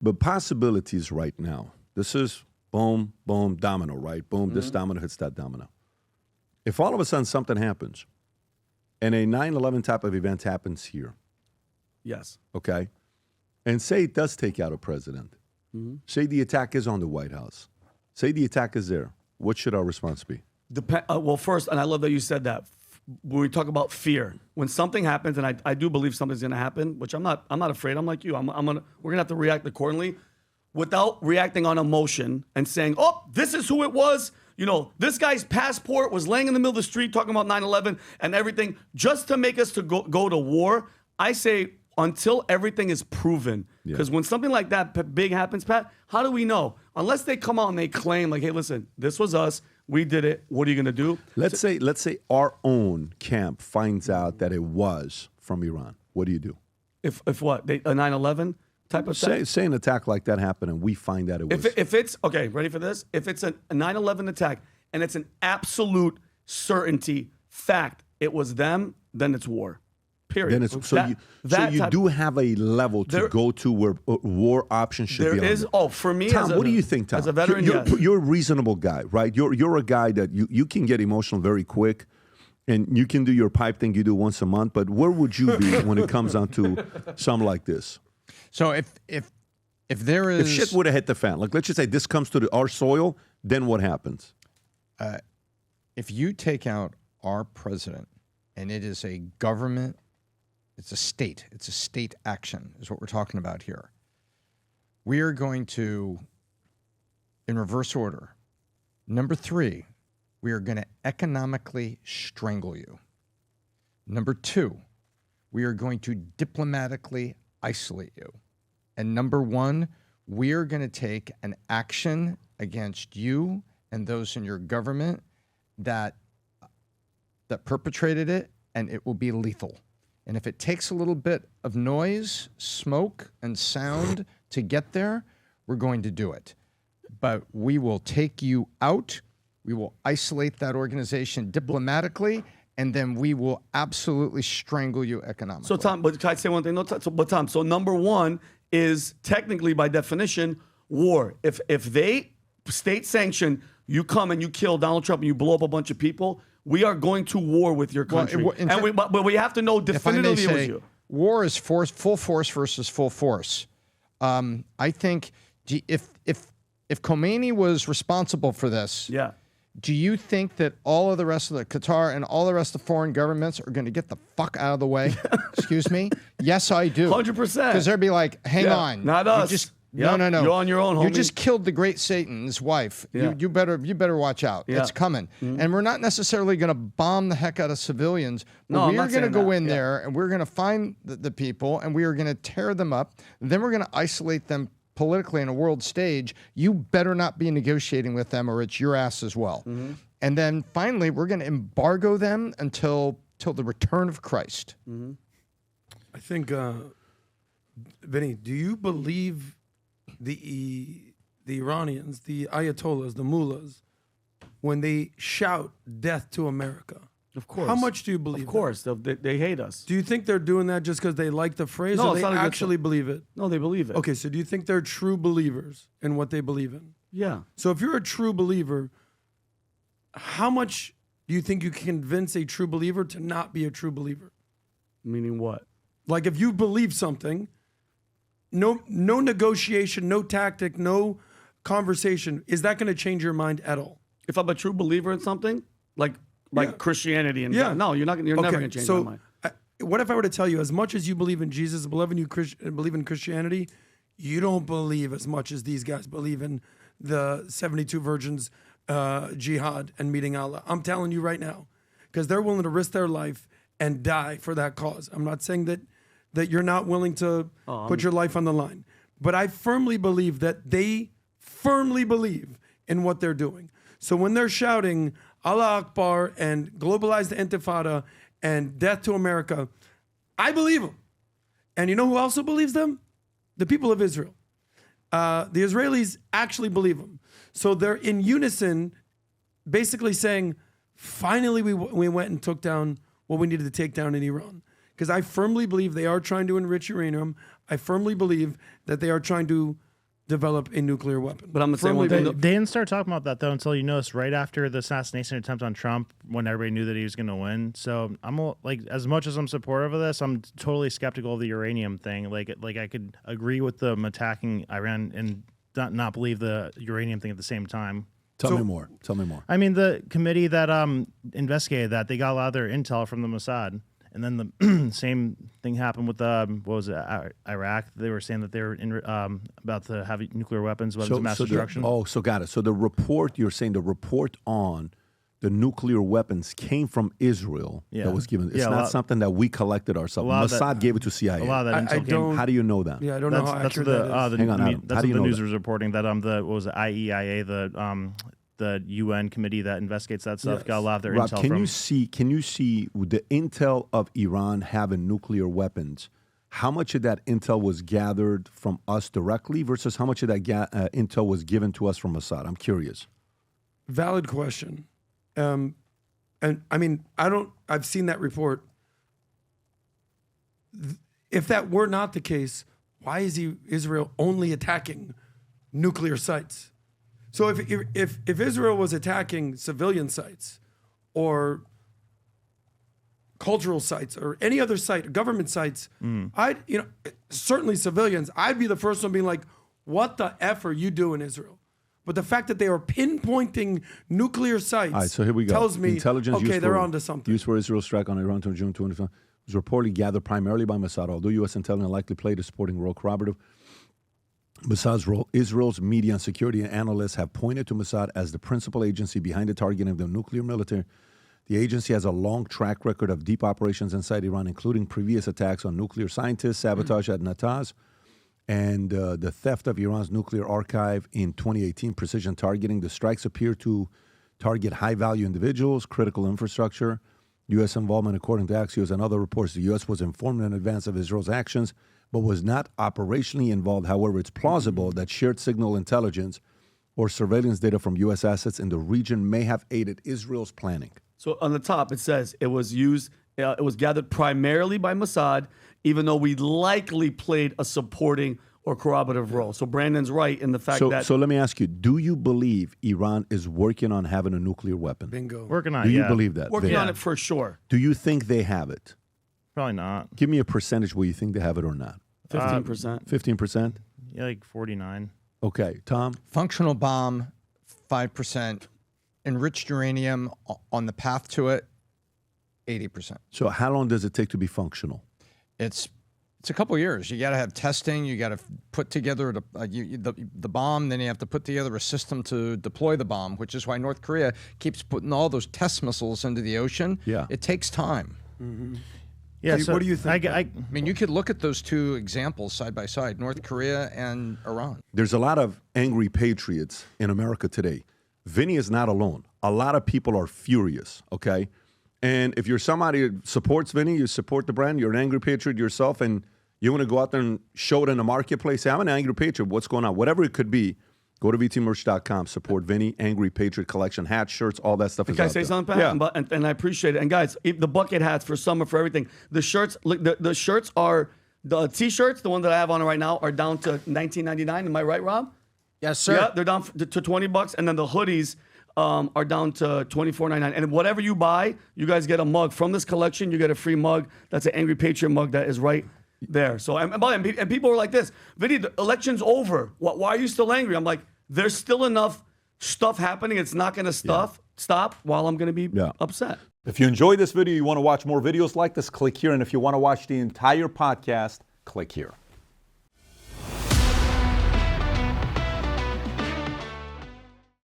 But possibilities right now. This is boom, boom, domino, right? Boom, this domino hits that domino. If all of a sudden something happens and a 9/11 type of event happens here, Yes. okay, and say it does take out a president, say the attack is on the White House, say the attack is there, what should our response be? Well, first, and I love that you said that. When we talk about fear, when something happens, and I do believe something's going to happen, which I'm not afraid. I'm like you. We're going to have to react accordingly, without reacting on emotion and saying, "Oh, this is who it was." You know, this guy's passport was laying in the middle of the street talking about 9/11 and everything, just to make us to go to war. I say until everything is proven, because when something like that big happens, Pat, how do we know? Unless they come out and they claim like, "Hey, listen, this was us. We did it. What are you going to do?" Let's say our own camp finds out that it was from Iran. What do you do? If what? A 9/11 type of thing? Say an attack like that happened and we find that it was. If it's, okay, ready for this? If it's a 9/11 attack and it's an absolute certainty, fact, it was them, then it's war. Period. Then it's, you do have a level to go to where war options should be. There is. Oh, for me, Tom, what do you think, Tom? As a veteran, you're a reasonable guy, right? You're a guy that you can get emotional very quick, and you can do your pipe thing you do once a month. But where would you be when it comes down to something like this? So if there is, if shit would have hit the fan, like let's just say this comes to our soil, then what happens? If you take out our president, and it is a government. It's a state action is what we're talking about here. We are going to, in reverse order, number 3, we are going to economically strangle you. Number 2, we are going to diplomatically isolate you. And number 1, we are going to take an action against you and those in your government that perpetrated it, and it will be lethal. And if it takes a little bit of noise, smoke, and sound to get there, we're going to do it. But we will take you out. We will isolate that organization diplomatically, and then we will absolutely strangle you economically. So, Tom, but can I say one thing? No, Tom, so number 1 is technically, by definition, war. If they state sanction, you come and you kill Donald Trump and you blow up a bunch of people, we are going to war with your country. But we have to know definitively it was you. War is full force versus full force. I think if Khomeini was responsible for this, do you think that all of the rest of the Qatar and all the rest of the foreign governments are going to get the fuck out of the way? Excuse me? Yes, I do. 100%. Because they'll be like, hang on. Not us. No. You're on your own, homie. You just killed the great Satan's wife. You better watch out. It's coming. And we're not necessarily going to bomb the heck out of civilians. But we are going to go in there and we're going to find the people and we are going to tear them up. Then we're going to isolate them politically on a world stage. You better not be negotiating with them or it's your ass as well. And then finally, we're going to embargo them until the return of Christ. I think, Vinny, do you believe the Iranians, the Ayatollahs, the mullahs, when they shout death to America? Of course. How much do you believe Of course. They hate us. Do you think they're doing that just because they like the phrase, No, or it's they not a good actually believe it? No, they believe it. Okay, so do you think they're true believers in what they believe in? Yeah. So if you're a true believer, how much do you think you can convince a true believer to not be a true believer? Meaning what? Like if you believe something, no negotiation, no tactic, no conversation, is that going to change your mind at all? If I'm a true believer in something, like Christianity and God, no, you're never going to change my mind. What if I were to tell you, as much as you believe in Jesus, believe in Christianity, you don't believe as much as these guys believe in the 72 virgins, jihad, and meeting Allah? I'm telling you right now, because they're willing to risk their life and die for that cause. I'm not saying that you're not willing to put your life on the line, but I firmly believe that they firmly believe in what they're doing. So when they're shouting Allah Akbar and globalize the Intifada and death to America, I believe them. And you know who also believes them? The people of Israel. The Israelis actually believe them. So they're in unison, basically saying, finally we went and took down what we needed to take down in Iran. Because I firmly believe they are trying to enrich uranium. I firmly believe that they are trying to develop a nuclear weapon. But I'm gonna say Firmly one thing. believe. They didn't start talking about that though until you notice right after the assassination attempt on Trump, when everybody knew that he was going to win. So like, as much as I'm supportive of this, I'm totally skeptical of the uranium thing. Like I could agree with them attacking Iran and not believe the uranium thing at the same time. Tell me more. I mean, the committee that investigated that, they got a lot of their intel from the Mossad. And then the same thing happened with what was it, Iraq? They were saying that they were about to have nuclear weapons of mass destruction. So got it. So the report, you're saying the report on the nuclear weapons came from Israel that was given. It's not something that we collected ourselves. Mossad gave it to CIA. A lot of that intel came. How do you know that? Yeah, I don't know how That's accurate what that is. Hang on, Adam. that's How do what you the know news that? was reporting that what was it, IEIA, the UN committee that investigates that stuff, Yes. got a lot of their Rob, intel can from. you see the intel of Iran having nuclear weapons? How much of that intel was gathered from us directly versus how much of that intel was given to us from Mossad? I'm curious. Valid question. And I mean, I've seen that report. If that were not the case, why is Israel only attacking nuclear sites? So if Israel was attacking civilian sites or cultural sites or any other site, government sites, certainly civilians, I'd be the first one being like, what the F are you doing, Israel? But the fact that they are pinpointing nuclear sites All right, so here we go. tells me, Intelligence okay, used they're for- onto something. Used for Israel's strike on Iran to June 25 was reportedly gathered primarily by Mossad, although U.S. intelligence likely played a supporting role. Corroborative Mossad's role. Israel's media and security analysts have pointed to Mossad as the principal agency behind the targeting of the nuclear military. The agency has a long track record of deep operations inside Iran, including previous attacks on nuclear scientists, sabotage at Natanz, and the theft of Iran's nuclear archive in 2018, precision targeting. The strikes appear to target high-value individuals, critical infrastructure. U.S. involvement, according to Axios and other reports, the U.S. was informed in advance of Israel's actions, but was not operationally involved. However, it's plausible that shared signal intelligence or surveillance data from U.S. assets in the region may have aided Israel's planning. So on the top, it says it was used, it was gathered primarily by Mossad, even though we likely played a supporting or corroborative role. So Brandon's right in the fact that. So let me ask you, do you believe Iran is working on having a nuclear weapon? Bingo. Working on Do it, you yeah. believe that? Working Vin? on it for sure. Do you think they have it? Probably not. Give me a percentage where you think they have it or not. 15%. 15%? Yeah, like 49. Okay. Tom? Functional bomb, 5%. Enriched uranium on the path to it, 80%. So how long does it take to be functional? It's a couple years. You got to have testing. You got to put together the bomb. Then you have to put together a system to deploy the bomb, which is why North Korea keeps putting all those test missiles into the ocean. Yeah. It takes time. Yeah. What do you think? I mean, you could look at those two examples side by side, North Korea and Iran. There's a lot of angry patriots in America today. Vinny is not alone. A lot of people are furious, okay? And if you're somebody who supports Vinny, you support the brand, you're an angry patriot yourself, and you want to go out there and show it in the marketplace, say, I'm an angry patriot, what's going on? Whatever it could be, go to vtmerch.com, support Vinny, Angry Patriot Collection, hats, shirts, all that stuff is Can I out say there. something, Pat? Yeah. And I appreciate it. And guys, the bucket hats for summer, for everything. The shirts, look, the shirts are, the T-shirts, the one that I have on right now, are down to $19.99. Am I right, Rob? Yes, sir. Yeah, they're down to $20, and then the hoodies are down to $24.99. And whatever you buy, you guys get a mug from this collection. You get a free mug. That's an Angry Patriot mug that is right there. So and people are like this, Vinny, the election's over. Why are you still angry? I'm like, there's still enough stuff happening. It's not going to stop while I'm going to be upset. If you enjoyed this video, you want to watch more videos like this, click here. And if you want to watch the entire podcast, click here.